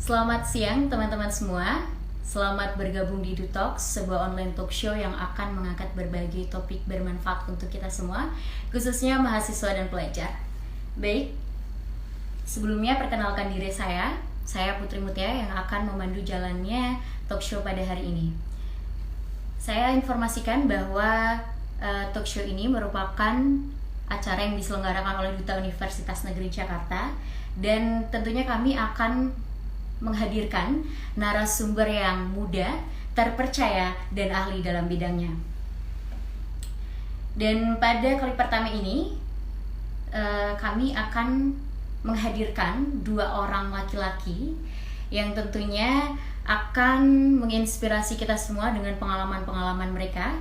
Selamat siang teman-teman semua. Selamat bergabung di Dutox, sebuah online talk show yang akan mengangkat berbagai topik bermanfaat untuk kita semua, khususnya mahasiswa dan pelajar. Baik, sebelumnya perkenalkan diri saya Putri Mutia yang akan memandu jalannya talk show pada hari ini. Saya informasikan bahwa talk show ini merupakan acara yang diselenggarakan oleh Duta Universitas Negeri Jakarta, dan tentunya kami akan menghadirkan narasumber yang muda, terpercaya, dan ahli dalam bidangnya. Dan pada kali pertama ini, kami akan menghadirkan dua orang laki-laki yang tentunya akan menginspirasi kita semua dengan pengalaman-pengalaman mereka.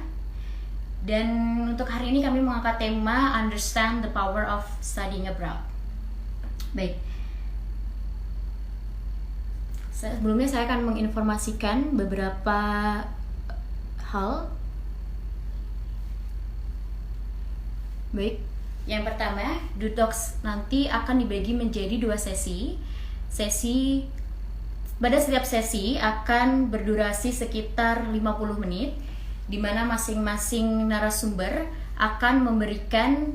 Dan untuk hari ini kami mengangkat tema Understand the Power of Studying Abroad. Baik, sebelumnya saya akan menginformasikan beberapa hal. Baik, yang pertama, Dutox nanti akan dibagi menjadi dua sesi. Pada setiap sesi akan berdurasi sekitar 50 menit, di mana masing-masing narasumber akan memberikan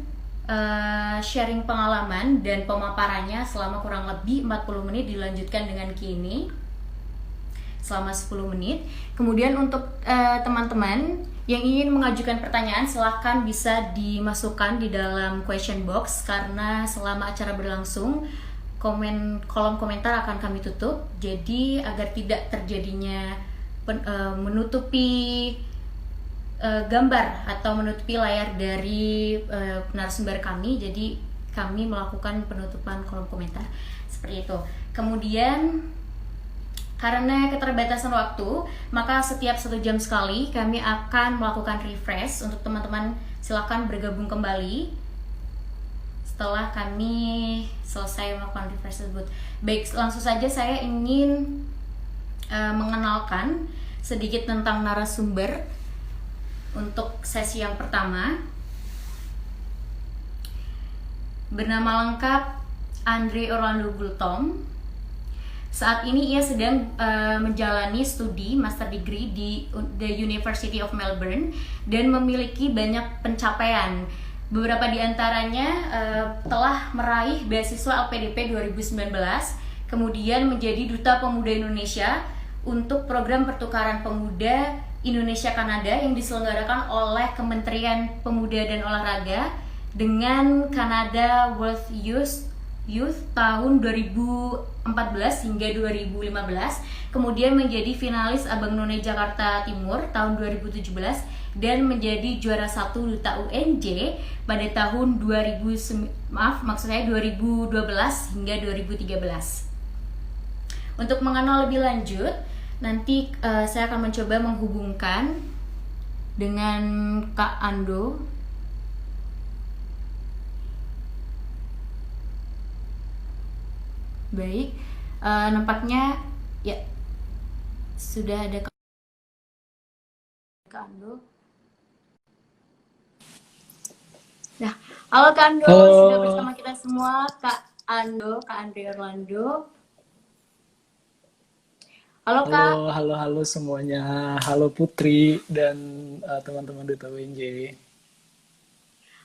sharing pengalaman dan pemaparannya selama kurang lebih 40 menit, dilanjutkan dengan Q&A selama 10 menit. Kemudian untuk teman-teman yang ingin mengajukan pertanyaan, silahkan bisa dimasukkan di dalam question box, karena selama acara berlangsung kolom komentar akan kami tutup. Jadi agar tidak terjadinya menutupi gambar atau menutupi layar dari narasumber kami, jadi kami melakukan penutupan kolom komentar seperti itu. Kemudian karena keterbatasan waktu, maka setiap 1 jam sekali kami akan melakukan refresh. Untuk teman-teman, silakan bergabung kembali setelah kami selesai melakukan refresh tersebut. Baik, langsung saja saya ingin mengenalkan sedikit tentang narasumber untuk sesi yang pertama. Bernama lengkap Andre Orlando Gultom. Saat ini ia sedang menjalani studi master degree di The University of Melbourne dan memiliki banyak pencapaian. Beberapa di antaranya telah meraih beasiswa LPDP 2019, kemudian menjadi Duta Pemuda Indonesia untuk program pertukaran pemuda Indonesia-Kanada yang diselenggarakan oleh Kementerian Pemuda dan Olahraga dengan Canada World Youth tahun 2014 hingga 2015. Kemudian menjadi finalis Abang None Jakarta Timur tahun 2017 dan menjadi juara 1 Duta UNJ pada tahun 2012 hingga 2013. Untuk mengenal lebih lanjut, nanti saya akan mencoba menghubungkan dengan Kak Ando. Baik, nampaknya ya sudah ada Kak Ando. Nah, halo Kak Ando, sudah bersama kita semua. Kak Ando, Kak Andre Orlando. Halo Kak. Halo semuanya. Halo Putri dan teman-teman Duta WNJ.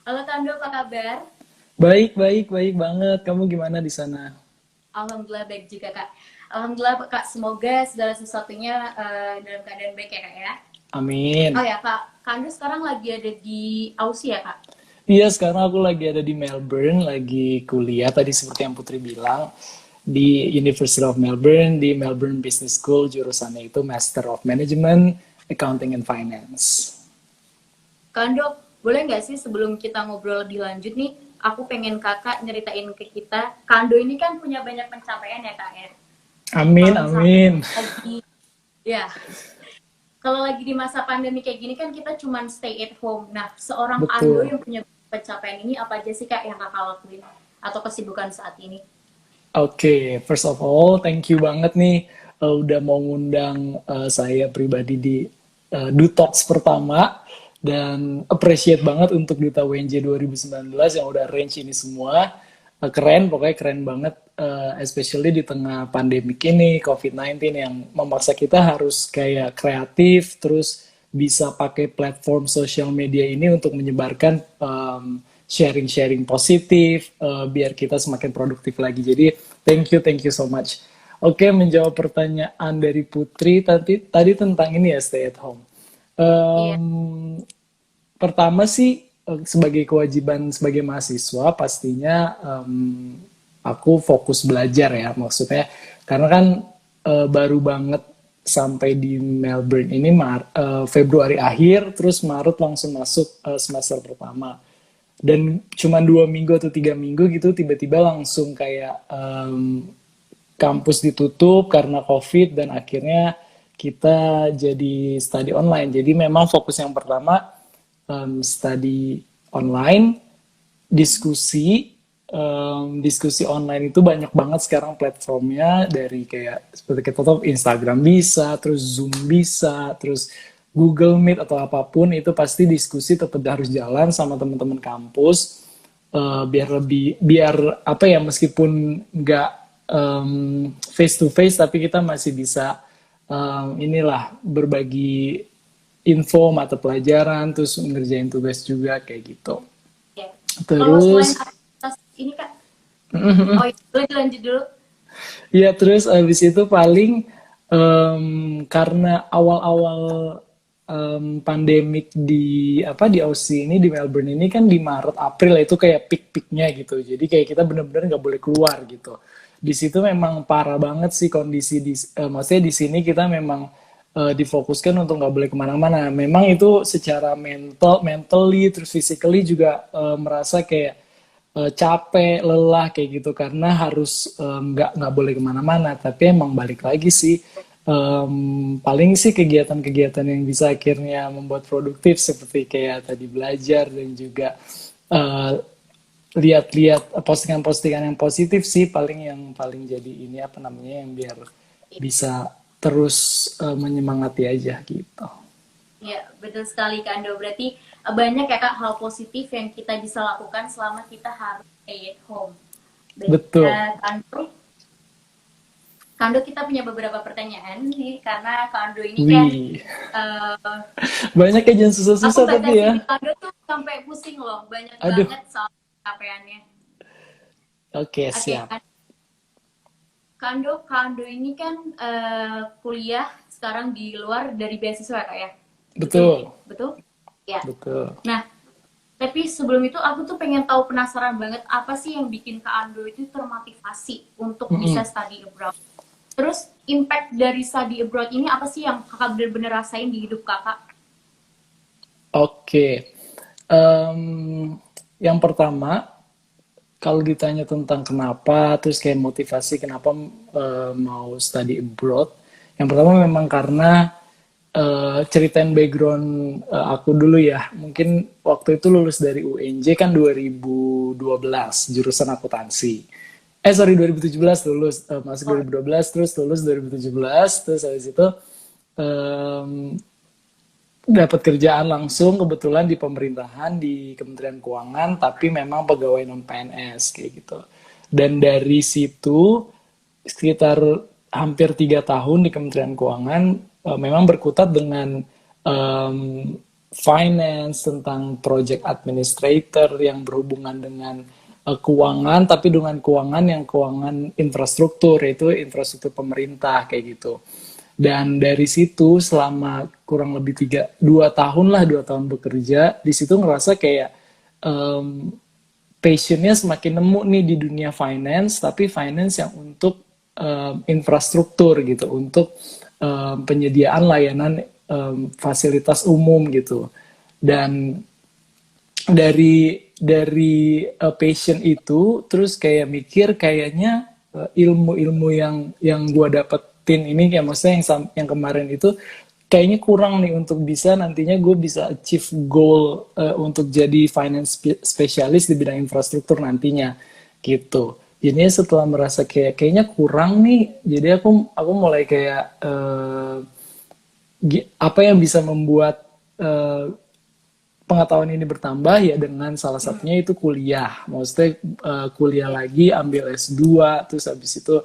Halo Kak Ando, apa kabar? Baik banget. Kamu gimana di sana? Alhamdulillah baik juga Kak. Alhamdulillah Kak, semoga segala sesuatunya dalam keadaan baik ya Kak ya. Amin. Oh ya Kak, Kak Ando sekarang lagi ada di Aussie ya Kak? Iya, sekarang aku lagi ada di Melbourne, lagi kuliah tadi seperti yang Putri bilang, di University of Melbourne, di Melbourne Business School, jurusannya itu Master of Management, Accounting and Finance. Kak Ando, boleh nggak sih sebelum kita ngobrol lebih lanjut nih, aku pengen kakak nyeritain ke kita, Kak Ando ini kan punya banyak pencapaian ya Kak ya? Amin. Kalau lagi di masa pandemi kayak gini kan kita cuman stay at home. Nah, seorang Kak Ando Betul. yang punya pencapaian ini apa aja sih Kak yang kakak lakuin? Atau kesibukan saat ini? Oke, first of all, thank you banget nih udah mau ngundang saya pribadi di Dutox pertama, dan appreciate banget untuk Duta WNJ 2019 yang udah arrange ini semua. keren, pokoknya keren banget, especially di tengah pandemik ini, COVID-19 yang memaksa kita harus kayak kreatif, terus bisa pakai platform sosial media ini untuk menyebarkan sharing-sharing positif, biar kita semakin produktif lagi. Jadi, thank you so much. Oke, menjawab pertanyaan dari Putri tadi tentang ini ya, stay at home. Iya. Em, Pertama sih sebagai kewajiban sebagai mahasiswa pastinya aku fokus belajar ya, maksudnya karena kan baru banget sampai di Melbourne ini Februari akhir, terus Maret langsung masuk semester pertama, dan cuma 2 minggu atau 3 minggu gitu tiba-tiba langsung kayak kampus ditutup karena COVID, dan akhirnya kita jadi study online. Jadi memang fokus yang pertama study online, diskusi. Diskusi online itu banyak banget sekarang platformnya, dari kayak seperti kita tahu Instagram bisa, terus Zoom bisa, terus Google Meet atau apapun itu pasti diskusi tetap harus jalan sama teman-teman kampus. Biar apa ya, meskipun nggak face to face tapi kita masih bisa inilah berbagi info mata pelajaran, terus ngerjain tugas juga kayak gitu. Ya. Kalau selain Terus aktivitas ini Kak, oh iya, boleh dilanjut dulu. ya, terus abis itu paling karena awal-awal pandemik di Aussie ini, di Melbourne ini kan di Maret April itu kayak peak-peaknya gitu. Jadi kayak kita bener-bener nggak boleh keluar gitu. Di situ memang parah banget sih kondisi maksudnya di sini kita memang difokuskan untuk nggak boleh kemana-mana. Memang itu secara mentally terus physically juga merasa kayak capek, lelah kayak gitu karena harus nggak boleh kemana-mana. Tapi emang balik lagi sih, paling sih kegiatan-kegiatan yang bisa akhirnya membuat produktif seperti kayak tadi belajar, dan juga eh, lihat-lihat postingan-postingan yang positif sih paling yang paling jadi ini apa namanya, yang biar bisa terus menyemangati aja gitu. Ya, betul sekali Kak Ando. Berarti banyak ya Kak hal positif yang kita bisa lakukan selama kita harus stay at home. Baik, Betul. Kak Ando, kita punya beberapa pertanyaan nih, karena Kak Ando ini kan Wih, uh, banyak aja yang aku susah-susah baca tapi ya. CV Kak Ando tuh sampai pusing loh, banyak Aduh, banget soal capaiannya. oke Oke, siap. Kak Ando ini kan kuliah sekarang di luar dari beasiswa Kak ya? Betul, Betul, betul? Ya. betul. Nah, tapi sebelum itu aku tuh pengen tahu, penasaran banget apa sih yang bikin Kak Ando itu termotivasi untuk bisa Mm-mm. study abroad. Terus impact dari study abroad ini apa sih yang kakak bener-bener rasain di hidup kakak? Oke. Em, yang pertama, kalau ditanya tentang kenapa, terus kayak motivasi kenapa mau study abroad, yang pertama memang karena ceritain background aku dulu ya. Mungkin waktu itu lulus dari UNJ kan 2012, jurusan akuntansi. Sorry, 2017 lulus, masuk Oh, 2012, terus lulus 2017, terus habis itu em, dapat kerjaan langsung kebetulan di pemerintahan di Kementerian Keuangan, tapi memang pegawai non PNS kayak gitu. Dan dari situ sekitar hampir 3 tahun di Kementerian Keuangan, memang berkutat dengan em, finance, tentang project administrator yang berhubungan dengan keuangan, tapi dengan keuangan infrastruktur, yaitu infrastruktur pemerintah kayak gitu. Dan dari situ selama kurang lebih 2 tahun lah, 2 tahun bekerja di situ, ngerasa kayak em, passionnya semakin nemu nih di dunia finance, tapi finance yang untuk infrastruktur gitu, untuk penyediaan layanan fasilitas umum gitu. Dan dari passion itu terus kayak mikir kayaknya ilmu-ilmu yang gue dapetin ini, kayak maksudnya yang kemarin itu kayaknya kurang nih untuk bisa nantinya gue bisa achieve goal untuk jadi finance specialist di bidang infrastruktur nantinya gitu. Jadinya setelah merasa kayaknya kurang nih, jadi aku mulai kayak apa yang bisa membuat pengetahuan ini bertambah ya dengan salah satunya itu kuliah. Maksudnya kuliah lagi, ambil S2, terus habis itu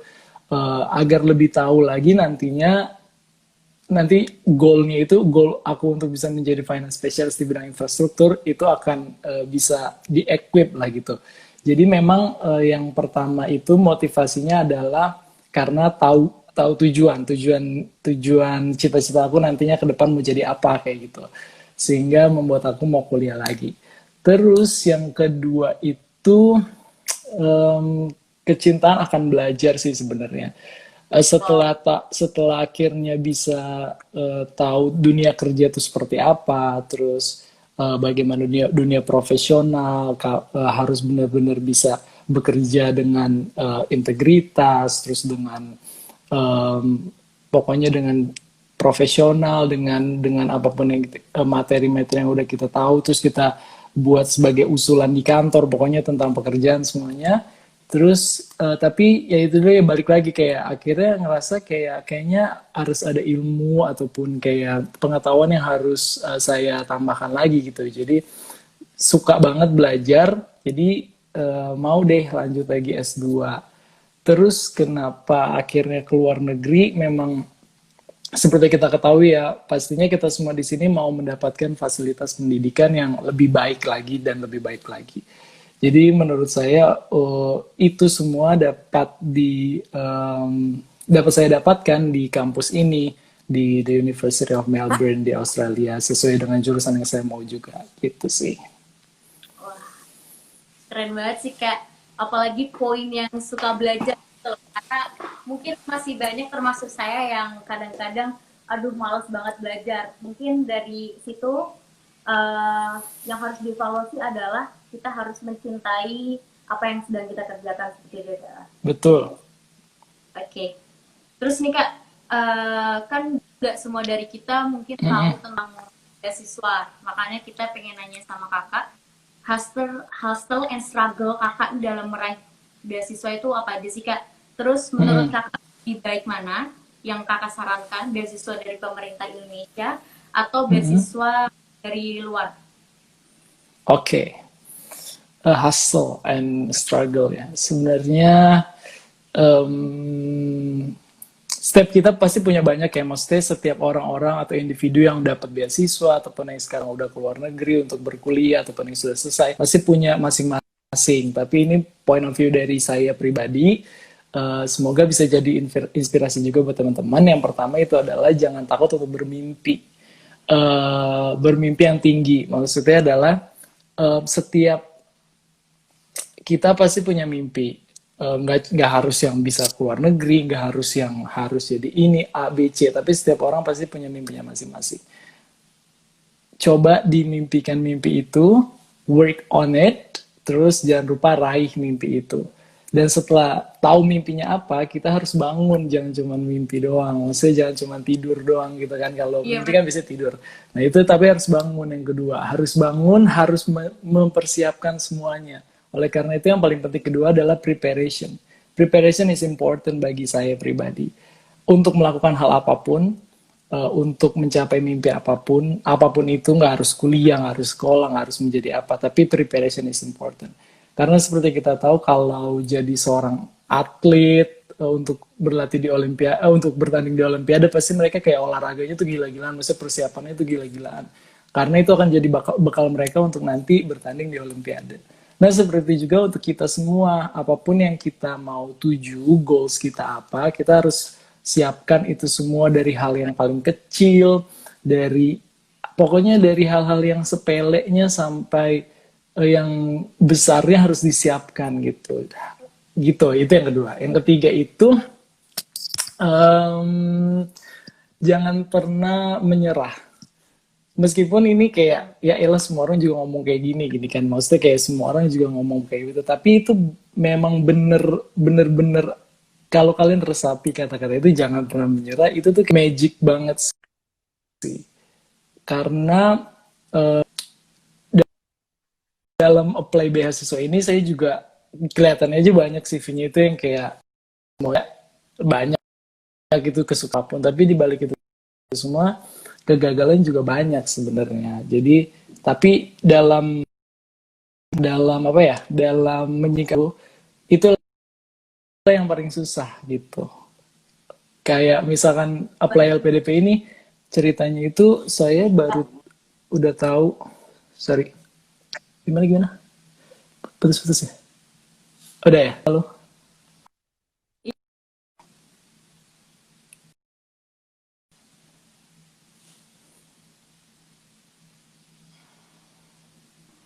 agar lebih tahu lagi nanti goal aku untuk bisa menjadi finance specialist di bidang infrastruktur itu akan bisa di-equip lah gitu. Jadi memang yang pertama itu motivasinya adalah karena tahu tujuan cita-cita aku nantinya ke depan mau jadi apa kayak gitu. Sehingga membuat aku mau kuliah lagi. Terus yang kedua itu kecintaan akan belajar sih sebenarnya. Setelah akhirnya bisa tahu dunia kerja itu seperti apa, terus bagaimana dunia profesional, harus benar-benar bisa bekerja dengan integritas, terus dengan pokoknya dengan profesional, dengan apapun yang materi-materi yang udah kita tahu, terus kita buat sebagai usulan di kantor, pokoknya tentang pekerjaan semuanya. Terus tapi ya itu dulu ya, balik lagi kayak akhirnya ngerasa kayaknya harus ada ilmu ataupun kayak pengetahuan yang harus saya tambahkan lagi gitu. Jadi suka banget belajar, jadi mau deh lanjut lagi S2. Terus kenapa akhirnya keluar negeri? Memang seperti kita ketahui ya, pastinya kita semua di sini mau mendapatkan fasilitas pendidikan yang lebih baik lagi dan lebih baik lagi. Jadi menurut saya itu semua dapat saya dapatkan di kampus ini di The University of Melbourne di Australia, sesuai dengan jurusan yang saya mau juga gitu sih. Wah, keren banget sih Kak. Apalagi poin yang suka belajar gitu loh. Karena mungkin masih banyak termasuk saya yang kadang-kadang aduh males banget belajar. Mungkin dari situ yang harus dievaluasi adalah kita harus mencintai apa yang sedang kita kerjakan seperti itu. Betul. Oke. Terus nih Kak, kan nggak semua dari kita mungkin tahu tentang beasiswa. Makanya kita pengen nanya sama Kakak, hustle and struggle Kakak dalam meraih beasiswa itu apa aja sih Kak? Terus menurut Kakak lebih baik mana yang Kakak sarankan, beasiswa dari pemerintah Indonesia atau beasiswa dari luar? Oke. Hustle and struggle ya. Sebenarnya setiap kita pasti punya banyak ya, maksudnya setiap orang-orang atau individu yang dapat beasiswa ataupun yang sekarang udah keluar negeri untuk berkuliah ataupun yang sudah selesai pasti punya masing-masing. Tapi ini point of view dari saya pribadi, semoga bisa jadi inspirasi juga buat teman-teman. Yang pertama itu adalah jangan takut untuk bermimpi, bermimpi yang tinggi. Maksudnya adalah setiap kita pasti punya mimpi, nggak harus yang bisa keluar negeri, nggak harus yang harus jadi ini A, B, C, tapi setiap orang pasti punya mimpinya masing-masing. Coba dimimpikan mimpi itu, work on it, terus jangan lupa raih mimpi itu. Dan setelah tahu mimpinya apa, kita harus bangun, jangan cuma mimpi doang. Maksudnya jangan cuma tidur doang gitu kan, kalau mimpi kan bisa tidur. Nah itu tapi harus bangun yang kedua, harus bangun, harus mempersiapkan semuanya. Oleh karena itu yang paling penting kedua adalah preparation. Preparation is important bagi saya pribadi. Untuk melakukan hal apapun, untuk mencapai mimpi apapun itu nggak harus kuliah, nggak harus sekolah, nggak harus menjadi apa, tapi preparation is important. Karena seperti kita tahu kalau jadi seorang atlet untuk berlatih di Olimpiade, untuk bertanding di Olimpiade pasti mereka kayak olahraganya tuh gila-gilaan, maksudnya persiapannya itu gila-gilaan. Karena itu akan jadi bekal mereka untuk nanti bertanding di Olimpiade. Nah, seperti juga untuk kita semua, apapun yang kita mau tuju, goals kita apa, kita harus siapkan itu semua dari hal yang paling kecil, pokoknya dari hal-hal yang sepelenya sampai yang besarnya harus disiapkan gitu. Gitu, itu yang kedua. Yang ketiga itu, jangan pernah menyerah. Meskipun ini kayak ya elah semua orang juga ngomong kayak gini kan, maksudnya kayak semua orang juga ngomong kayak gitu, tapi itu memang bener kalau kalian resapi kata-kata itu, jangan pernah menyerah, itu tuh magic banget sih. Karena dalam apply beasiswa ini saya juga kelihatannya aja banyak CV-nya itu yang kayak banyak gitu kesukaan pun, tapi dibalik itu semua kegagalan juga banyak sebenarnya. Jadi Tapi dalam apa ya? Dalam menyikapi itu yang paling susah gitu. Kayak misalkan apply LPDP ini ceritanya itu saya baru udah tahu, sorry, gimana? Putus-putus ya? Udah ya? Halo?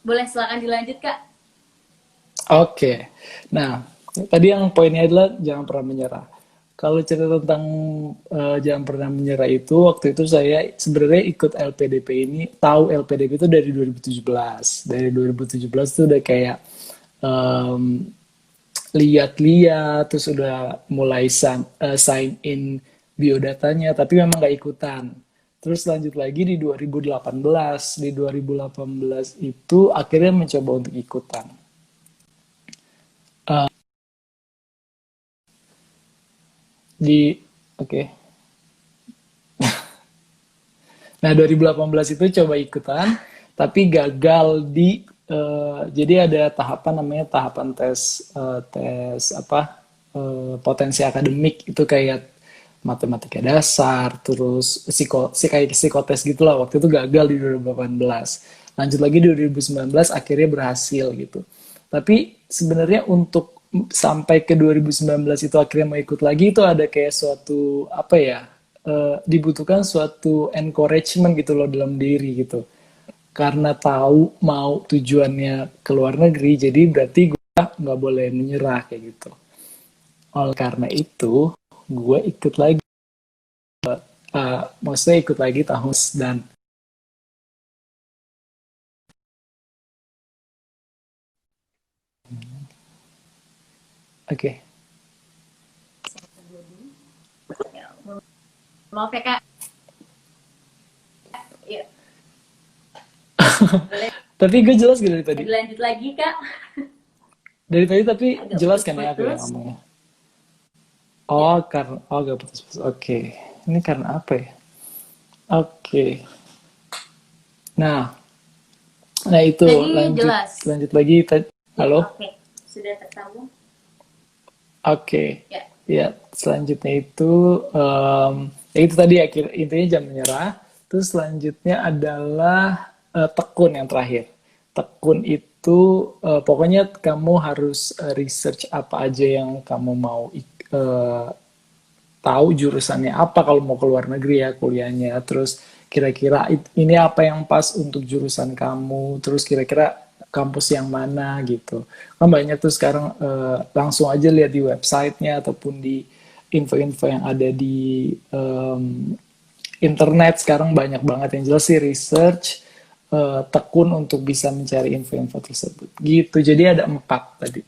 Boleh silakan dilanjut Kak. Oke. Nah, tadi yang poinnya adalah jangan pernah menyerah. Kalau cerita tentang jangan pernah menyerah itu, waktu itu saya sebenarnya ikut LPDP ini, tahu LPDP itu dari 2017. Dari 2017 itu udah kayak em, lihat-lihat, terus udah mulai sign in biodatanya, tapi memang nggak ikutan. Terus lanjut lagi di 2018. Di 2018 itu akhirnya mencoba untuk ikutan. Eh, di Oke. Nah, 2018 itu coba ikutan, tapi gagal jadi ada tahapan namanya tahapan tes apa potensi akademik itu kayak matematika dasar, terus kayak psikotes gitulah. Waktu itu gagal di 2018. Lanjut lagi di 2019 akhirnya berhasil gitu. Tapi sebenarnya untuk sampai ke 2019 itu akhirnya mau ikut lagi itu ada kayak suatu apa ya, dibutuhkan suatu encouragement gitu loh dalam diri gitu. Karena tahu mau tujuannya ke luar negeri, jadi berarti gue nggak boleh menyerah kayak gitu. Oleh karena itu, gue ikut lagi, maksudnya ikut lagi tahun dan oke. Maaf ya Kak. Ya, boleh Tapi gue jelas gak dari tadi? dilanjut lagi Kak. Dari tadi tapi Agak jelas kan ya aku yang putus-putus. ngomongnya? Ya, Gak putus-putus. Oke. Ini karena apa ya? Oke. Nah, nah itu tadi lanjut jelas. lanjut lagi. Ya, Halo? oke. Sudah tersambung? Oke. Ya. Ya, selanjutnya itu ya itu tadi intinya jangan menyerah. Terus selanjutnya adalah tekun yang terakhir. Tekun itu pokoknya kamu harus research apa aja yang kamu mau tahu jurusannya apa kalau mau ke luar negeri ya kuliahnya. Terus kira-kira ini apa yang pas untuk jurusan kamu. Terus kira-kira kampus yang mana gitu. Kan banyak tuh sekarang langsung aja lihat di websitenya ataupun di info-info yang ada di internet sekarang banyak banget. Yang jelas sih research, tekun untuk bisa mencari info-info tersebut. Gitu. Jadi ada 4 tadi.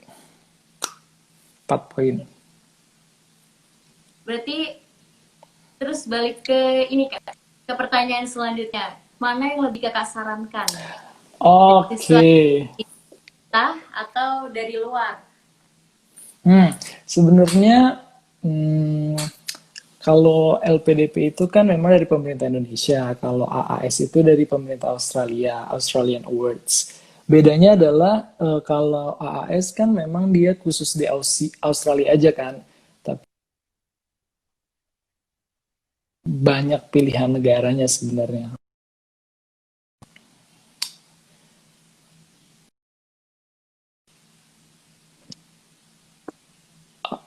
4 poin. Berarti terus balik ke ini Kak, ke pertanyaan selanjutnya. Mana yang lebih Kakak sarankan? Beasiswa Oke. kita atau dari luar? Sebenarnya kalau LPDP itu kan memang dari pemerintah Indonesia, kalau AAS itu dari pemerintah Australia, Australian Awards. Bedanya adalah kalau AAS kan memang dia khusus di Australia aja kan, tapi banyak pilihan negaranya sebenarnya.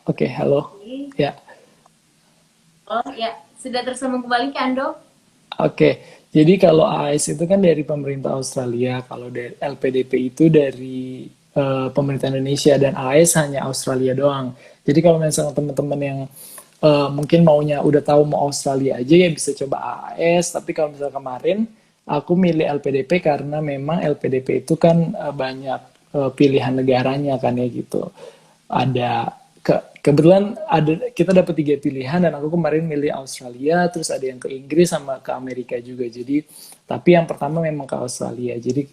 Oke, halo. Oke. Ya, Oh ya, sudah tersambung kembali Kak Ando? oke. Jadi kalau AAS itu kan dari pemerintah Australia, kalau dari LPDP itu dari pemerintah Indonesia dan AAS hanya Australia doang. Jadi kalau misalnya teman-teman yang mungkin maunya udah tahu mau Australia aja ya bisa coba AAS. Tapi kalau misalnya kemarin aku milih LPDP karena memang LPDP itu kan banyak pilihan negaranya kan ya gitu. Ada kebetulan kita dapat 3 pilihan dan aku kemarin milih Australia, terus ada yang ke Inggris sama ke Amerika juga. Jadi tapi yang pertama memang ke Australia. Jadi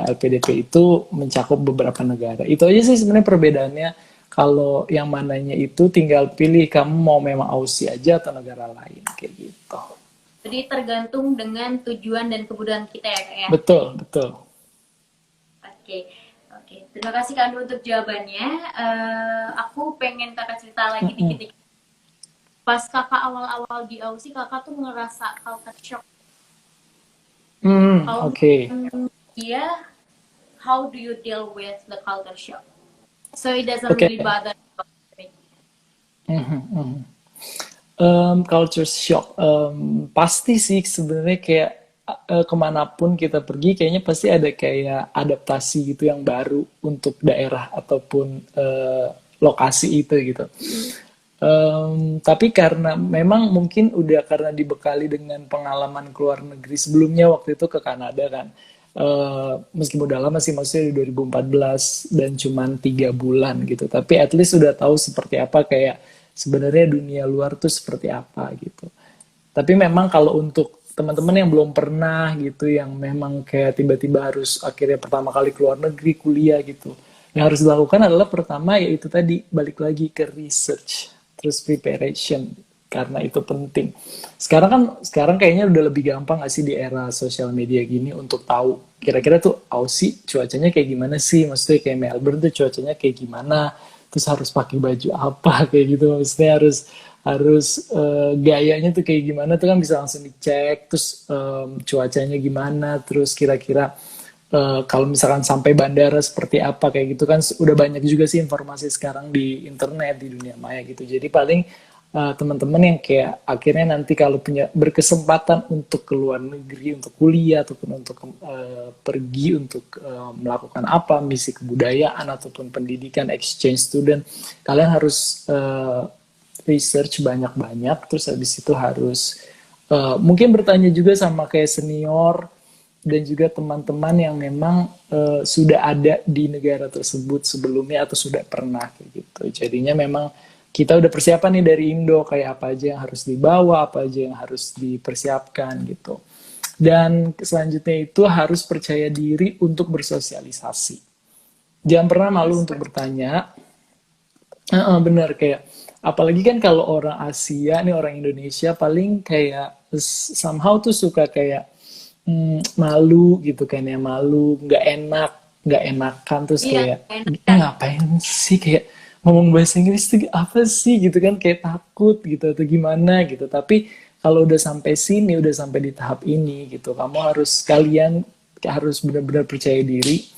LPDP itu mencakup beberapa negara. Itu aja sih sebenarnya perbedaannya. Kalau yang mananya itu tinggal pilih kamu mau memang Aussie aja atau negara lain kayak gitu. Jadi tergantung dengan tujuan dan kebutuhan kita ya Kak ya. Betul, betul. Oke, oke. Terima kasih Kak Ando untuk jawabannya. Aku pengen Kakak cerita lagi Mm-mm. dikit-dikit. Pas Kakak awal-awal di Aussie, Kakak tuh ngerasa culture shock. Kalau Oke. dia, how do you deal with the culture shock? So it doesn't Oke. really bother me. Mhm, mhm. Culture shock, pasti sih sebenarnya kayak kemanapun kita pergi, kayaknya pasti ada kayak adaptasi gitu yang baru untuk daerah ataupun lokasi itu gitu. Tapi karena memang mungkin udah karena dibekali dengan pengalaman keluar negeri sebelumnya waktu itu ke Kanada kan. Meskipun udah lama sih, maksudnya di 2014 dan cuman 3 bulan gitu. Tapi at least udah tahu seperti apa kayak sebenarnya dunia luar tuh seperti apa gitu. Tapi memang kalau untuk teman-teman yang belum pernah gitu, yang memang kayak tiba-tiba harus akhirnya pertama kali keluar negeri kuliah gitu, yang harus dilakukan adalah pertama yaitu tadi balik lagi ke research, terus preparation karena itu penting. Sekarang kayaknya udah lebih gampang nggak sih di era sosial media gini untuk tahu kira-kira tuh Aussie cuacanya kayak gimana sih, maksudnya kayak Melbourne tuh cuacanya kayak gimana, terus harus pakai baju apa kayak gitu, maksudnya harus harus gayanya tuh kayak gimana tuh kan bisa langsung dicek, terus cuacanya gimana, terus kira-kira kalau misalkan sampai bandara seperti apa kayak gitu kan udah banyak juga sih informasi sekarang di internet di dunia maya gitu. Jadi paling teman-teman yang kayak akhirnya nanti kalau punya berkesempatan untuk keluar negeri untuk kuliah ataupun untuk pergi untuk melakukan apa misi kebudayaan ataupun pendidikan exchange student, kalian harus research banyak-banyak, terus habis itu harus mungkin bertanya juga sama kayak senior dan juga teman-teman yang memang sudah ada di negara tersebut sebelumnya atau sudah pernah kayak gitu. Jadinya memang kita udah persiapan nih dari Indo kayak apa aja yang harus dibawa, apa aja yang harus dipersiapkan gitu. Dan selanjutnya itu harus percaya diri untuk bersosialisasi. Jangan pernah malu untuk bertanya. Bener kayak apalagi kan kalau orang Asia nih orang Indonesia paling kayak somehow tuh suka kayak malu gitu kan ya, malu nggak enakan, terus Iya, kayak enak. ngapain sih kayak ngomong bahasa Inggris tuh apa sih gitu kan, kayak takut gitu atau gimana gitu. Tapi kalau udah sampai sini, udah sampai di tahap ini gitu, kalian harus benar-benar percaya diri,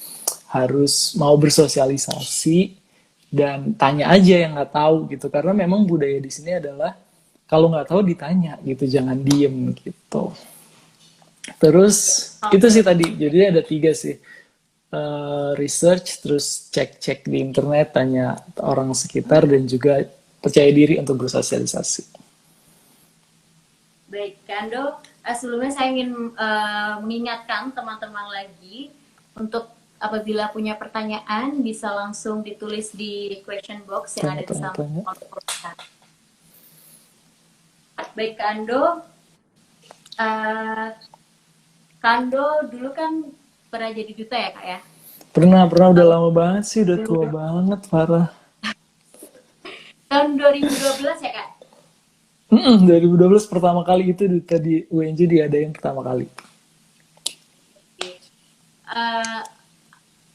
harus mau bersosialisasi dan tanya aja yang nggak tahu gitu, karena memang budaya di sini adalah kalau nggak tahu ditanya gitu, jangan diem gitu. Terus itu sih tadi, jadi ada 3 sih. Research, terus cek-cek di internet, tanya orang sekitar, dan juga percaya diri untuk bersosialisasi. Baik, Kak Ando, sebelumnya saya ingin mengingatkan teman-teman lagi untuk apabila punya pertanyaan bisa langsung ditulis di question box yang ada di samping konten. Baik, Kak Ando, Kak Ando dulu kan pernah jadi duta ya Kak ya? Pernah udah lama banget sih, udah tua banget, parah. Tahun 2012 ya Kak? 2012 pertama kali itu duta di UNJ diadain pertama kali.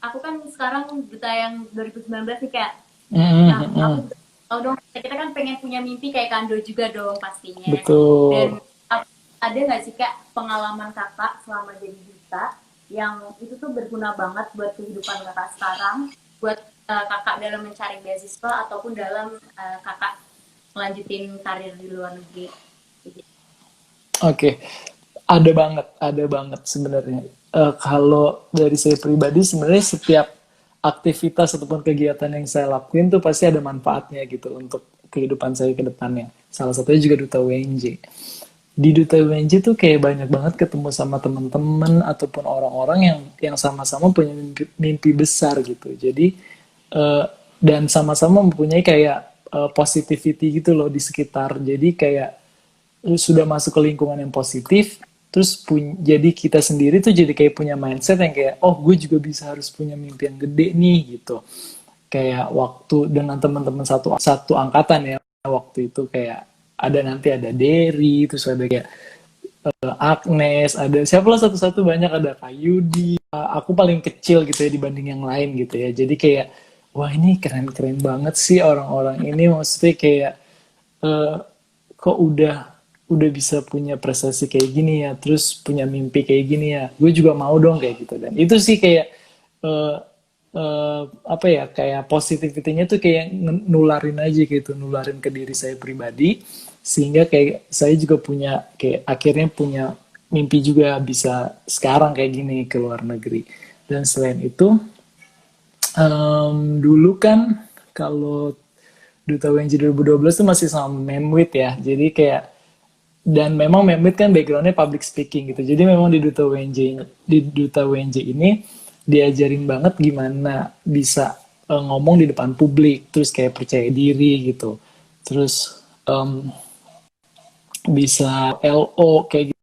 Aku kan sekarang duta yang 2019 nih Kak. Nah, aku tahu dong, kita kan pengen punya mimpi kayak Kak Ando juga dong pastinya. Betul. Dan ada nggak sih Kak pengalaman Kakak selama jadi duta yang itu tuh berguna banget buat kehidupan Kakak sekarang, buat Kakak dalam mencari beasiswa ataupun dalam Kakak melanjutin karir di luar negeri? Oke, ada banget sebenarnya. Kalau dari saya pribadi sebenarnya setiap aktivitas ataupun kegiatan yang saya lakuin tuh pasti ada manfaatnya gitu untuk kehidupan saya ke depannya. Salah satunya juga Duta WNJ. Di Duta WNJ tuh kayak banyak banget ketemu sama teman-teman ataupun orang-orang yang sama-sama punya mimpi besar gitu. Jadi dan sama-sama mempunyai kayak positivity gitu loh di sekitar. Jadi kayak sudah masuk ke lingkungan yang positif, terus jadi kita sendiri tuh jadi kayak punya mindset yang kayak oh gue juga bisa harus punya mimpi yang gede nih gitu. Kayak waktu dengan teman-teman satu angkatan ya, waktu itu kayak nanti ada Derry, terus ada kayak Agnes, ada siapa lah satu-satu, banyak, ada Kak Yudi. Aku paling kecil gitu ya dibanding yang lain gitu ya. Jadi kayak wah ini keren-keren banget sih orang-orang ini, maksudnya kayak eh, kok udah bisa punya prestasi kayak gini ya, terus punya mimpi kayak gini ya. Gue juga mau dong kayak gitu, dan itu sih kayak eh, apa ya, kayak positivity-nya tuh kayak nularin aja gitu, nularin ke diri saya pribadi, sehingga kayak saya juga punya, kayak akhirnya punya mimpi juga bisa sekarang kayak gini ke luar negeri. Dan selain itu dulu kan kalau Duta WNJ 2012 tuh masih sama Memwit ya, jadi kayak, dan memang Memwit kan backgroundnya public speaking gitu, jadi memang di Duta WNJ ini diajarin banget gimana bisa ngomong di depan publik, terus kayak percaya diri gitu, terus bisa LO kayak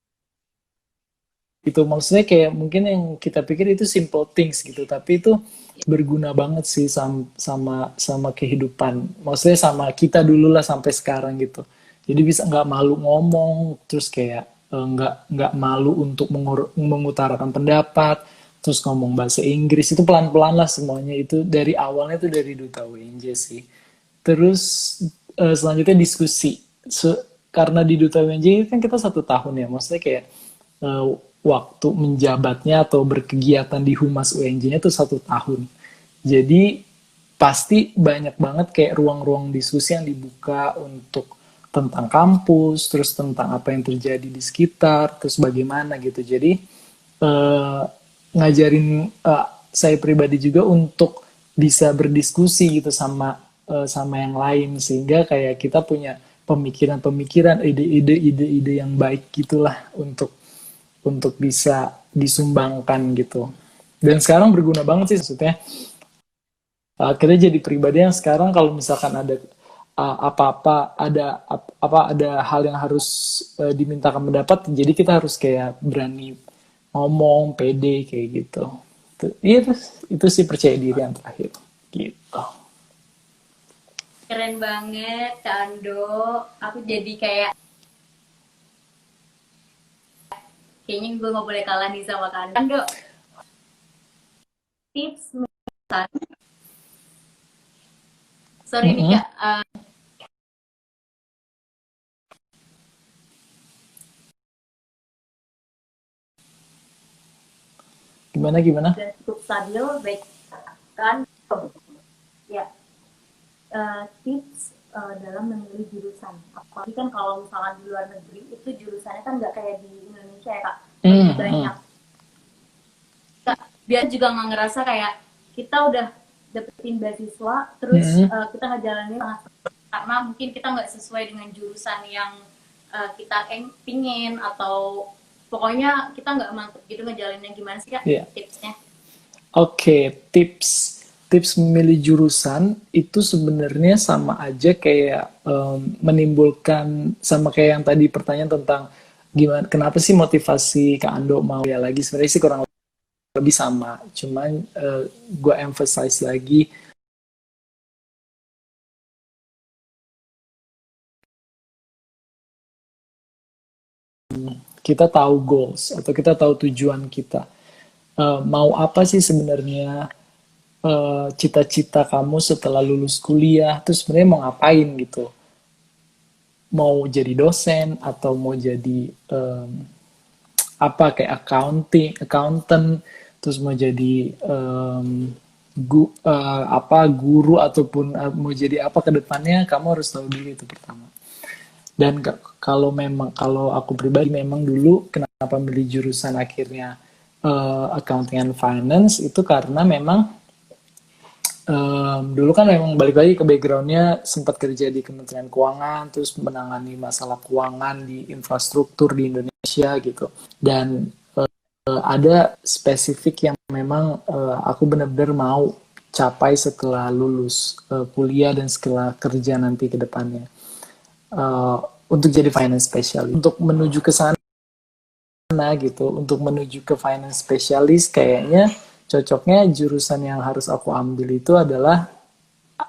gitu. Maksudnya kayak mungkin yang kita pikir itu simple things gitu, tapi itu berguna banget sih sama sama kehidupan. Maksudnya sama kita dulu lah sampai sekarang gitu. Jadi bisa nggak malu ngomong, terus kayak nggak malu untuk mengutarakan pendapat, terus ngomong bahasa Inggris itu pelan-pelan lah semuanya, itu dari awalnya tuh dari Duta WNJ sih. Terus selanjutnya diskusi. Karena di Duta WNJ kan kita 1 tahun ya, maksudnya kayak eh, waktu menjabatnya atau berkegiatan di Humas UNJ-nya tuh 1 tahun. Jadi pasti banyak banget kayak ruang-ruang diskusi yang dibuka untuk tentang kampus, terus tentang apa yang terjadi di sekitar, terus bagaimana gitu. Jadi eh, ngajarin saya pribadi juga untuk bisa berdiskusi gitu sama yang lain, sehingga kayak kita punya pemikiran-pemikiran, ide-ide yang baik gitulah untuk bisa disumbangkan gitu. Dan sekarang berguna banget sih, maksudnya kita jadi pribadi yang sekarang kalau misalkan ada apa-apa, ada hal yang harus dimintakan pendapat, jadi kita harus kayak berani ngomong, pede kayak gitu. Iya, itu sih percaya diri yang terakhir gitu. Keren banget Kak Ando. Aku jadi kayaknya gue nggak boleh kalah nih sama Kak Ando. Ando, tips misalkan, sorry nih Mm-mm. Kak, Gimana gimana? dan cukup stabil baik kan ya, tips dalam memilih jurusan. Apalagi kan kalau misalnya di luar negeri itu jurusannya kan nggak kayak di Indonesia ya Kak, lebih Mm-mm. banyak. Kak, biar juga nggak ngerasa kayak kita udah dapetin beasiswa terus Mm-mm. kita ngejalanin karena mungkin kita nggak sesuai dengan jurusan yang kita pingin, atau pokoknya kita nggak mantep gitu ngejalaninnya. Gimana sih Kak Iya. tipsnya? Oke, tips memilih jurusan itu sebenarnya sama aja kayak menimbulkan, sama kayak yang tadi pertanyaan tentang gimana, kenapa sih motivasi Kak Ando mau ya lagi, sebenarnya sih kurang lebih sama, cuman gue emphasize lagi, kita tahu goals atau kita tahu tujuan kita. Mau apa sih sebenarnya, cita-cita kamu setelah lulus kuliah, terus sebenarnya mau ngapain gitu, mau jadi dosen atau mau jadi apa kayak accountant, terus mau jadi apa guru, ataupun mau jadi apa ke depannya, kamu harus tahu dulu itu pertama. Dan kalau aku pribadi memang dulu kenapa milih jurusan akhirnya accounting and finance itu karena memang dulu kan memang balik lagi ke backgroundnya sempat kerja di Kementerian Keuangan, terus menangani masalah keuangan di infrastruktur di Indonesia gitu. Dan ada spesifik yang memang aku benar-benar mau capai setelah lulus kuliah dan setelah kerja nanti ke depannya. Untuk jadi finance specialist. Untuk menuju ke sana gitu, untuk menuju ke finance specialist kayaknya cocoknya jurusan yang harus aku ambil itu adalah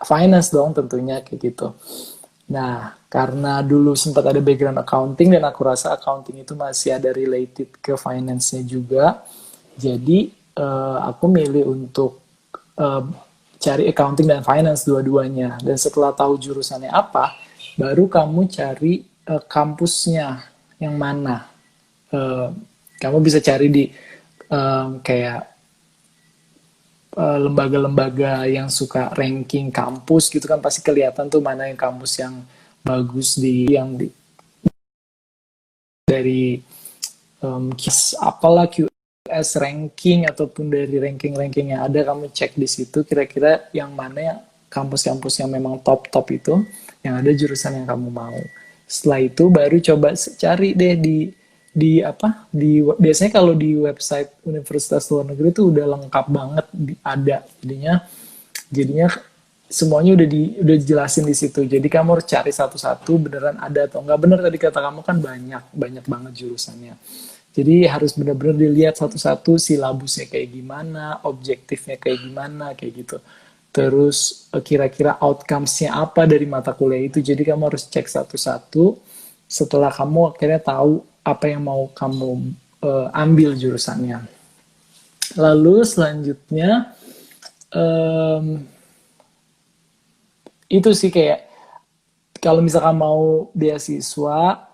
finance dong tentunya kayak gitu. Nah, karena dulu sempat ada background accounting dan aku rasa accounting itu masih ada related ke finance-nya juga. Jadi aku milih untuk eh, cari accounting dan finance dua-duanya. Dan setelah tahu jurusannya apa, baru kamu cari kampusnya yang mana. Eh, Kamu bisa cari di kayak lembaga-lembaga yang suka ranking kampus gitu kan, pasti kelihatan tuh mana yang kampus yang bagus dari apalah QS ranking ataupun dari ranking-ranking yang ada, kamu cek di situ kira-kira yang mana yang kampus-kampus yang memang top-top itu yang ada jurusan yang kamu mau. Setelah itu baru coba cari deh di apa biasanya kalau di website universitas luar negeri itu udah lengkap banget ada, jadinya semuanya udah dijelasin di situ. Jadi kamu harus cari satu-satu beneran ada atau enggak. Bener tadi kata kamu kan banyak banyak banget jurusannya. Jadi harus benar-benar dilihat satu-satu silabusnya kayak gimana, objektifnya kayak gimana, kayak gitu. Terus kira-kira outcomes-nya apa dari mata kuliah itu. Jadi kamu harus cek satu-satu setelah kamu akhirnya tahu apa yang mau kamu ambil jurusannya. Lalu selanjutnya itu sih kayak kalau misalkan mau beasiswa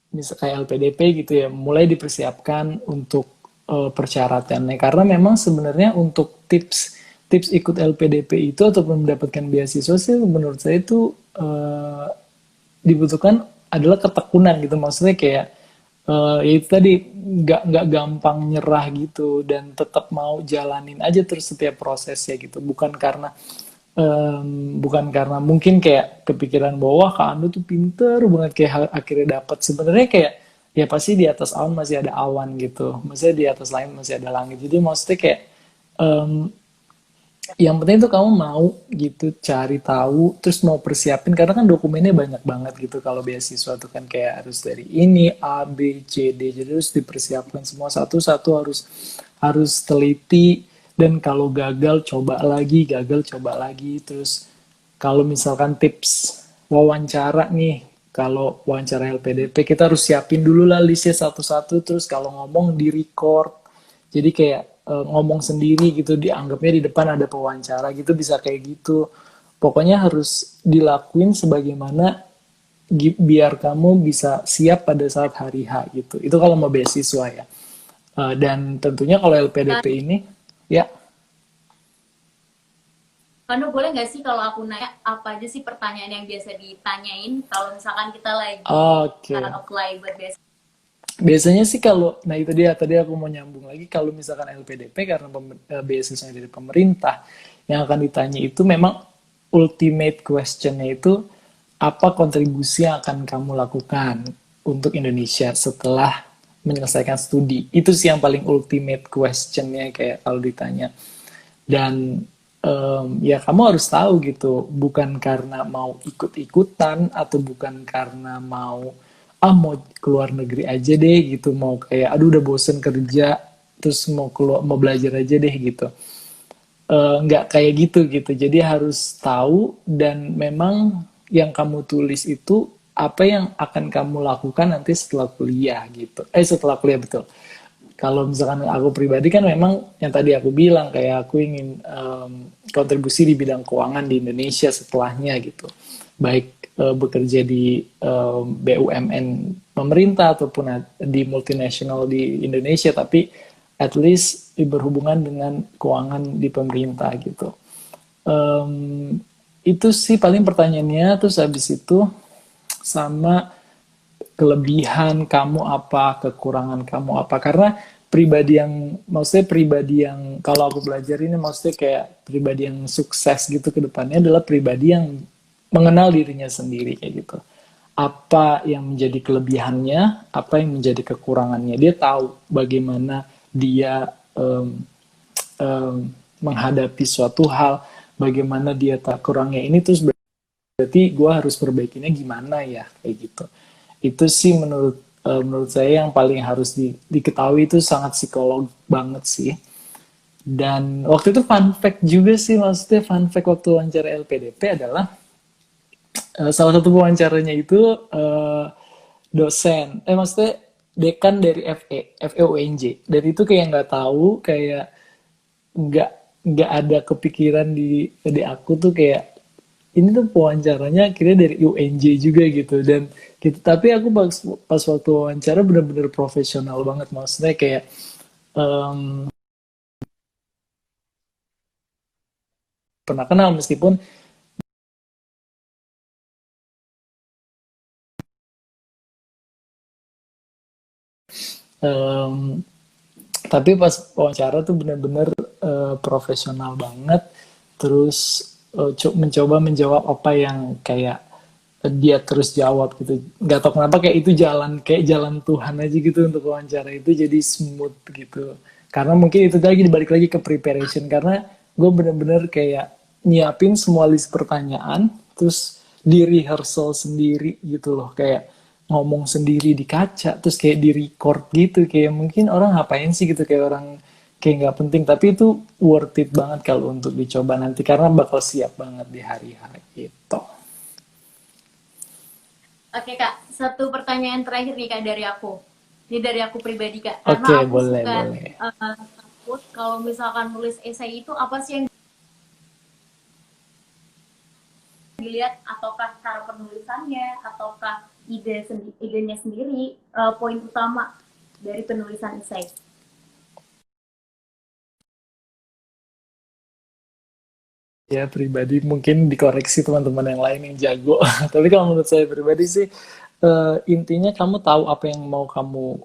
misal kayak LPDP gitu ya, mulai dipersiapkan untuk persyaratannya, karena memang sebenarnya untuk tips tips ikut LPDP itu ataupun mendapatkan beasiswa sih menurut saya itu dibutuhkan adalah ketekunan gitu, maksudnya kayak ya itu tadi nggak gampang nyerah gitu dan tetap mau jalanin aja terus setiap prosesnya gitu, bukan karena mungkin kayak kepikiran bahwa wah Kak Ando tuh pinter banget kayak akhirnya dapat, sebenarnya kayak ya pasti di atas awan masih ada awan gitu, maksudnya di atas langit masih ada langit, jadi maksudnya kayak em, yang penting tuh kamu mau gitu cari tahu terus mau persiapin, karena kan dokumennya banyak banget gitu kalau beasiswa tuh kan kayak harus dari ini A B C D, jadi harus dipersiapkan semua satu-satu, harus harus teliti, dan kalau gagal coba lagi. Terus kalau misalkan tips wawancara nih, kalau wawancara LPDP kita harus siapin dulu lah listnya satu-satu, terus kalau ngomong di record, jadi kayak ngomong sendiri gitu, dianggapnya di depan ada pewawancara gitu, bisa kayak gitu. Pokoknya harus dilakuin sebagaimana biar kamu bisa siap pada saat hari H gitu. Itu kalau mau beasiswa ya. Dan tentunya kalau Nah, LPDP ini, ya, Panu boleh nggak sih kalau aku nanya apa aja sih pertanyaan yang biasa ditanyain kalau misalkan kita lagi oke. apply buat beasiswa? Biasanya sih kalau, nah itu dia tadi aku mau nyambung lagi, kalau misalkan LPDP karena beasiswanya dari pemerintah, yang akan ditanya itu memang ultimate questionnya itu apa kontribusi yang akan kamu lakukan untuk Indonesia setelah menyelesaikan studi. Itu sih yang paling ultimate questionnya kayak kalau ditanya. Dan ya kamu harus tahu gitu, bukan karena mau ikut-ikutan atau bukan karena mau keluar negeri aja deh gitu, mau kayak aduh udah bosen kerja terus mau keluar mau belajar aja deh gitu. Nggak kayak gitu gitu, jadi harus tahu dan memang yang kamu tulis itu apa yang akan kamu lakukan nanti setelah kuliah gitu, setelah kuliah betul. Kalau misalkan aku pribadi kan memang yang tadi aku bilang kayak aku ingin kontribusi di bidang keuangan di Indonesia setelahnya gitu. Baik bekerja di BUMN pemerintah ataupun di multinasional di Indonesia, tapi at least berhubungan dengan keuangan di pemerintah gitu. Itu sih paling pertanyaannya. Terus habis itu sama kelebihan kamu apa, kekurangan kamu apa. Karena pribadi yang kalau aku belajar ini maksudnya kayak pribadi yang sukses gitu ke depannya adalah pribadi yang mengenal dirinya sendiri kayak gitu. Apa yang menjadi kelebihannya, apa yang menjadi kekurangannya. Dia tahu bagaimana dia menghadapi suatu hal, bagaimana dia tak kurangnya ini, terus berarti gue harus perbaikinya gimana ya kayak gitu. Itu sih menurut saya yang paling harus diketahui, itu sangat psikolog banget sih. Dan waktu itu fun fact juga sih, maksudnya fun fact waktu wawancara LPDP adalah salah satu pewawancaranya itu eh, dosen, maksudnya dekan dari FEUNJ, dan itu kayak nggak tahu, kayak nggak nggak ada kepikiran di aku tuh kayak ini tuh pewawancaranya akhirnya dari UNJ juga gitu, dan gitu. Tapi aku pas waktu wawancara bener-bener profesional banget, maksudnya kayak em, pernah kenal meskipun em, tapi pas wawancara tuh bener-bener profesional banget. Terus mencoba menjawab apa yang kayak dia terus jawab gitu, nggak tahu kenapa kayak itu kayak jalan Tuhan aja gitu untuk wawancara itu jadi smooth gitu, karena mungkin itu lagi dibalik lagi ke preparation, karena gue bener-bener kayak nyiapin semua list pertanyaan, terus di rehearsal sendiri gitu loh, kayak ngomong sendiri di kaca, terus kayak di record gitu, kayak mungkin orang ngapain sih gitu, kayak orang kayak nggak penting, tapi itu worth it banget kalau untuk dicoba nanti, karena bakal siap banget di hari-hari itu. Oke Kak, satu pertanyaan terakhir nih Kak dari aku. Ini dari aku pribadi Kak, karena Oke, aku boleh, suka boleh. takut kalau misalkan nulis esai itu apa sih yang dilihat, ataukah cara penulisannya, ataukah idenya sendiri, poin utama dari penulisan esai. Ya, pribadi mungkin dikoreksi teman-teman yang lain yang jago. Tapi kalau menurut saya pribadi sih, intinya kamu tahu apa yang mau kamu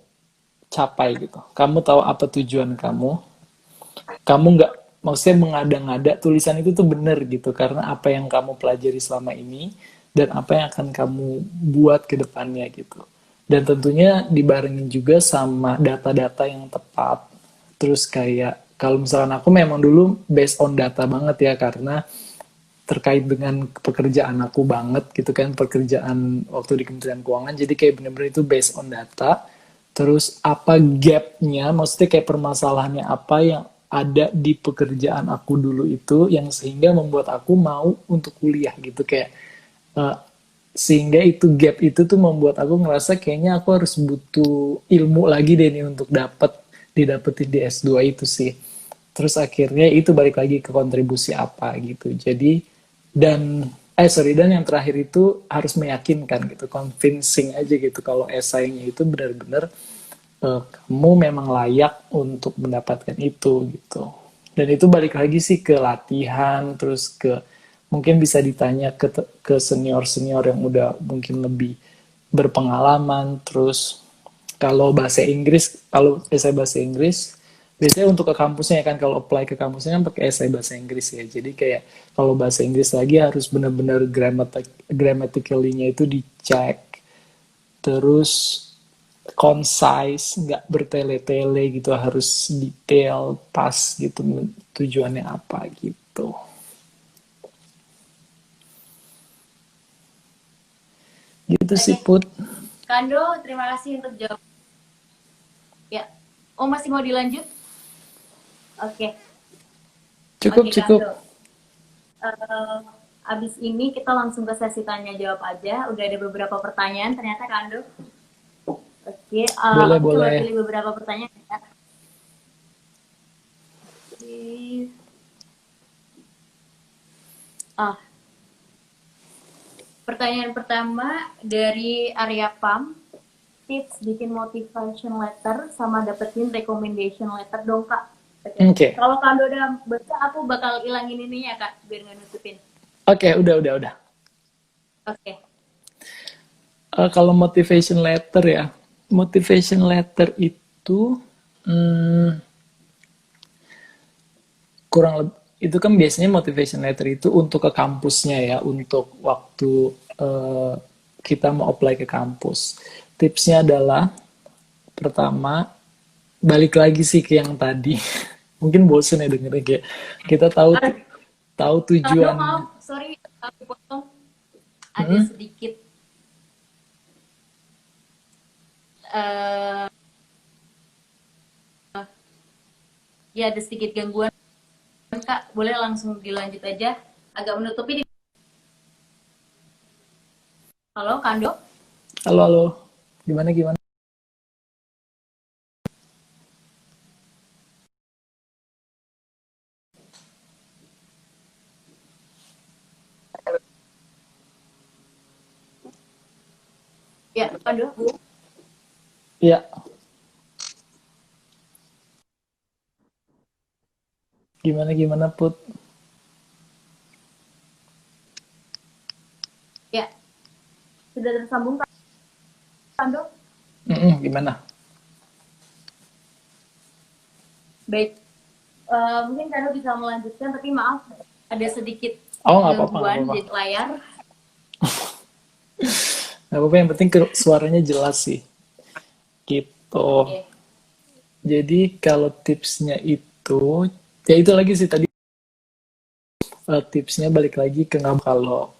capai gitu. Kamu tahu apa tujuan kamu. Kamu nggak, maksudnya mengada-ngada tulisan itu tuh bener gitu. Karena apa yang kamu pelajari selama ini, dan apa yang akan kamu buat ke depannya gitu. Dan tentunya dibarengin juga sama data-data yang tepat. Terus kayak, kalau misalkan aku memang dulu based on data banget ya, karena terkait dengan pekerjaan aku banget gitu kan, pekerjaan waktu di Kementerian Keuangan, jadi kayak bener-bener itu based on data. Terus apa gapnya, maksudnya kayak permasalahannya apa yang ada di pekerjaan aku dulu itu yang sehingga membuat aku mau untuk kuliah gitu, kayak eh, sehingga itu gap itu tuh membuat aku ngerasa kayaknya aku harus butuh ilmu lagi deh nih untuk didapetin di S2 itu sih. Terus akhirnya itu balik lagi ke kontribusi apa gitu. Jadi dan dan yang terakhir itu harus meyakinkan gitu, convincing aja gitu kalau esainya itu benar-benar kamu memang layak untuk mendapatkan itu gitu. Dan itu balik lagi sih ke latihan, terus ke mungkin bisa ditanya ke senior-senior yang udah mungkin lebih berpengalaman. Terus kalau bahasa Inggris, kalau esai bahasa Inggris, biasanya untuk ke kampusnya ya kan, kalau apply ke kampusnya kan pakai esai bahasa Inggris ya. Jadi kayak kalau bahasa Inggris lagi harus benar-benar grammatically-nya itu dicek. Terus concise, nggak bertele-tele gitu, harus detail, pas gitu tujuannya apa gitu. Gitu sih Oke, Put. Kando, terima kasih untuk jawab. Ya, oh masih mau dilanjut? Oke, Cukup, oke cukup. Kando. Eh, abis ini kita langsung ke sesi tanya jawab aja. Udah ada beberapa pertanyaan ternyata Kando. Oke, Boleh, aku coba boleh. pilih beberapa pertanyaan ya. Oke. Ah, pertanyaan pertama dari Arya Pam. Tips bikin motivation letter sama dapetin recommendation letter dong Kak. Oke. Oke. Kalau Kando udah baca, aku bakal ilangin ininya Kak, biar nggak nutupin. Oke, udah. Oke. Kalau motivation letter ya, motivation letter itu hmm, kurang lebih itu kan biasanya motivation letter itu untuk ke kampusnya ya, untuk waktu eh, kita mau apply ke kampus. Tipsnya adalah pertama, balik lagi sih ke yang tadi. Mungkin bosen ya dengernya, kayak kita tahu Kando tujuan. maaf, sorry aku potong. Ada Hmm? sedikit eh ya ada sedikit gangguan Kak. Boleh langsung dilanjut aja. Agak menutupi. Halo, Kando? Halo, halo. Gimana, gimana? Ya, Kando. Iya, gimana, gimana, Put? Ya, sudah tersambung, Kando? Gimana? Baik. Mungkin Kando bisa melanjutkan, tapi maaf, ada sedikit Oh, nggak apa-apa, nggak gangguan apa-apa. di layar. Nggak apa-apa, yang penting suaranya jelas sih. Gitu. Oke. Jadi, kalau tipsnya itu, ya itu lagi sih tadi, tipsnya balik lagi ke kalau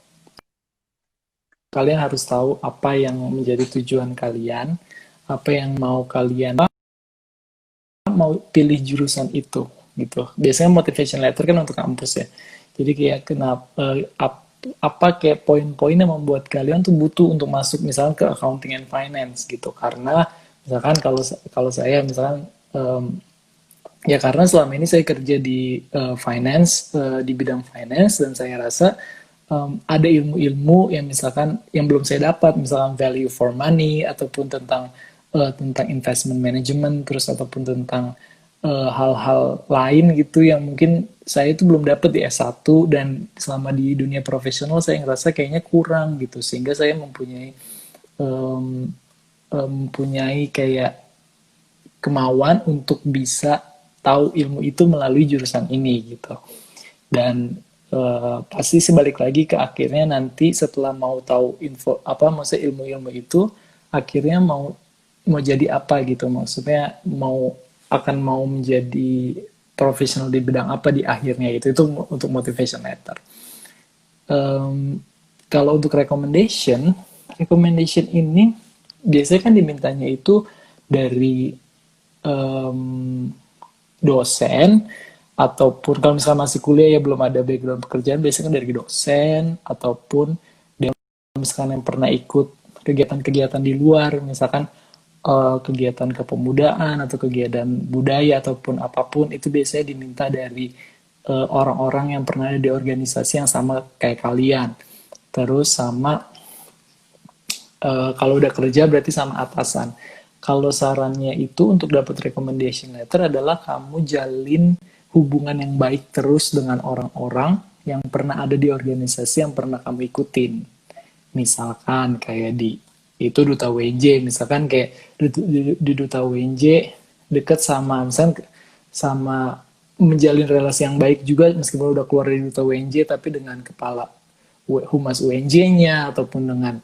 kalian harus tahu apa yang menjadi tujuan kalian, apa yang mau kalian mau pilih jurusan itu gitu. Biasanya motivation letter kan untuk kampus ya. Jadi kayak kenapa apa kayak poin-poin yang membuat kalian tuh butuh untuk masuk misalnya ke accounting and finance gitu. Karena misalkan kalau kalau saya misalkan ya karena selama ini saya kerja di finance di bidang finance dan saya rasa ada ilmu-ilmu yang misalkan yang belum saya dapat misalkan value for money ataupun tentang investment management terus ataupun tentang hal-hal lain gitu yang mungkin saya itu belum dapat di S1 dan selama di dunia profesional saya ngerasa kayaknya kurang gitu sehingga saya um, mempunyai kayak kemauan untuk bisa tahu ilmu itu melalui jurusan ini gitu. Dan pasti sebalik lagi ke akhirnya nanti setelah mau tahu info apa maksudnya ilmu-ilmu itu akhirnya mau jadi apa gitu maksudnya mau menjadi profesional di bidang apa di akhirnya itu untuk motivation letter. Um, Kalau untuk recommendation ini biasanya kan dimintanya itu dari um, dosen ataupun kalau misalnya masih kuliah ya belum ada background pekerjaan biasanya kan dari dosen ataupun misalkan yang pernah ikut kegiatan-kegiatan di luar misalkan kegiatan kepemudaan atau kegiatan budaya ataupun apapun itu biasanya diminta dari orang-orang yang pernah ada di organisasi yang sama kayak kalian terus sama kalau udah kerja berarti sama atasan. Kalau sarannya itu untuk dapat recommendation letter adalah kamu jalin hubungan yang baik terus dengan orang-orang yang pernah ada di organisasi yang pernah kamu ikutin. Misalkan kayak di itu duta WJ, misalkan kayak di duta WJ deket sama misalkan sama menjalin relasi yang baik juga meskipun udah keluar dari duta WNJ tapi dengan kepala humas UNJ-nya ataupun dengan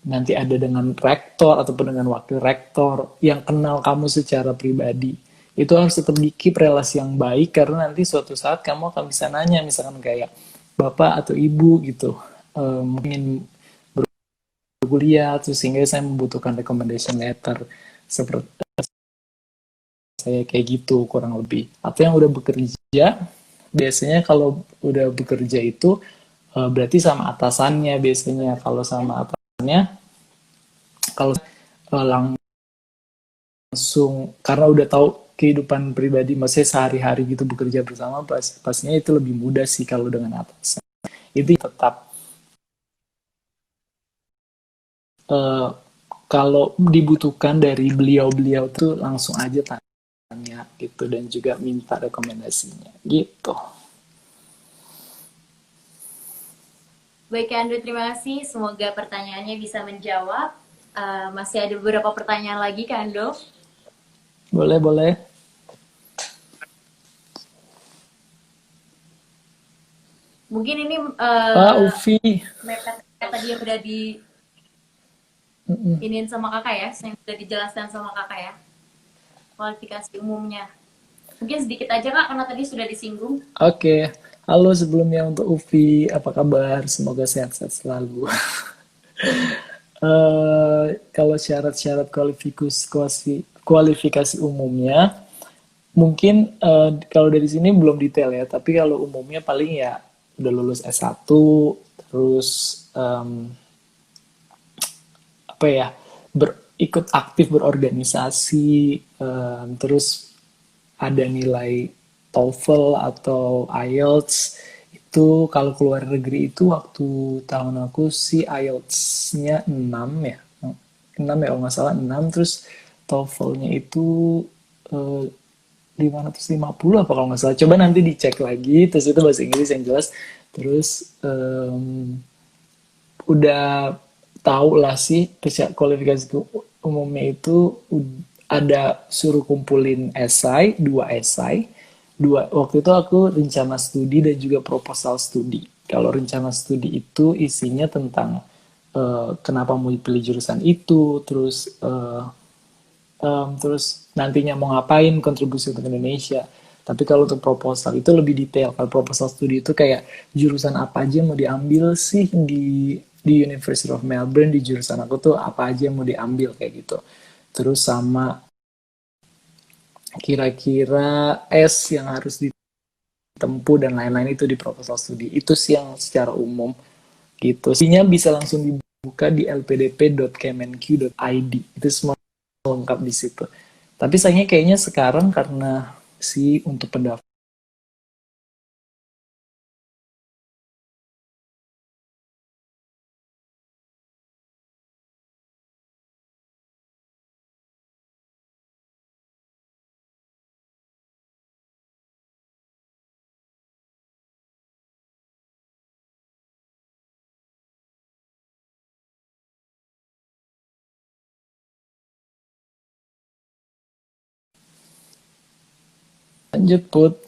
nanti ada dengan rektor ataupun dengan wakil rektor yang kenal kamu secara pribadi itu harus tetap dikip relasi yang baik karena nanti suatu saat kamu akan bisa nanya misalkan kayak bapak atau ibu gitu ingin berkuliah terus sehingga saya membutuhkan recommendation letter seperti saya kayak gitu kurang lebih atau yang udah bekerja biasanya kalau udah bekerja itu berarti sama atasannya biasanya kalau sama atasannya kalau langsung karena udah tahu kehidupan pribadi maksudnya sehari-hari gitu bekerja bersama pastinya itu lebih mudah sih kalau dengan atasan itu tetap uh, kalau dibutuhkan dari beliau-beliau tuh langsung aja tanya gitu dan juga minta rekomendasinya gitu. Baik, Andrew, terima kasih. Semoga pertanyaannya bisa menjawab. Masih ada beberapa pertanyaan lagi, Kando. Boleh, boleh. Mungkin ini Ufi. mepet tadi yang udah di iniin sama kakak ya, yang udah dijelaskan sama kakak ya, kualifikasi umumnya. Mungkin sedikit aja kak, karena tadi sudah disinggung. Oke. Halo sebelumnya untuk Ufi, apa kabar? Semoga sehat-sehat selalu. Kalau syarat-syarat kualifikasi umumnya, mungkin kalau dari sini belum detail ya, tapi kalau umumnya paling ya udah lulus S1, terus apa ya, ikut aktif berorganisasi, terus ada nilai TOEFL atau IELTS. Itu kalau keluar negeri itu waktu tahun aku sih IELTS-nya 6 ya. 6 ya kalau nggak salah 6, terus TOEFL-nya itu eh, 550 apa kalau nggak salah. Coba nanti dicek lagi, terus itu bahasa Inggris yang jelas. Terus udah tahu lah sih kualifikasi umumnya itu ada suruh kumpulin esai, 2 esai. Waktu itu aku rencana studi dan juga proposal studi. Kalau rencana studi itu isinya tentang kenapa mau pilih jurusan itu, terus nantinya mau ngapain kontribusi untuk Indonesia. Tapi kalau untuk proposal itu lebih detail. Kalau proposal studi itu kayak jurusan apa aja yang mau diambil sih di University of Melbourne, di jurusan aku tuh apa aja yang mau diambil kayak gitu. Terus sama kira-kira S yang harus ditempuh dan lain-lain itu di proposal studi. Itu sih yang secara umum gitu. Isinya bisa langsung dibuka di lpdp.kemenq.id. Itu semua lengkap di situ. Tapi sayangnya kayaknya sekarang karena sih untuk pendaftaran lanjut Put.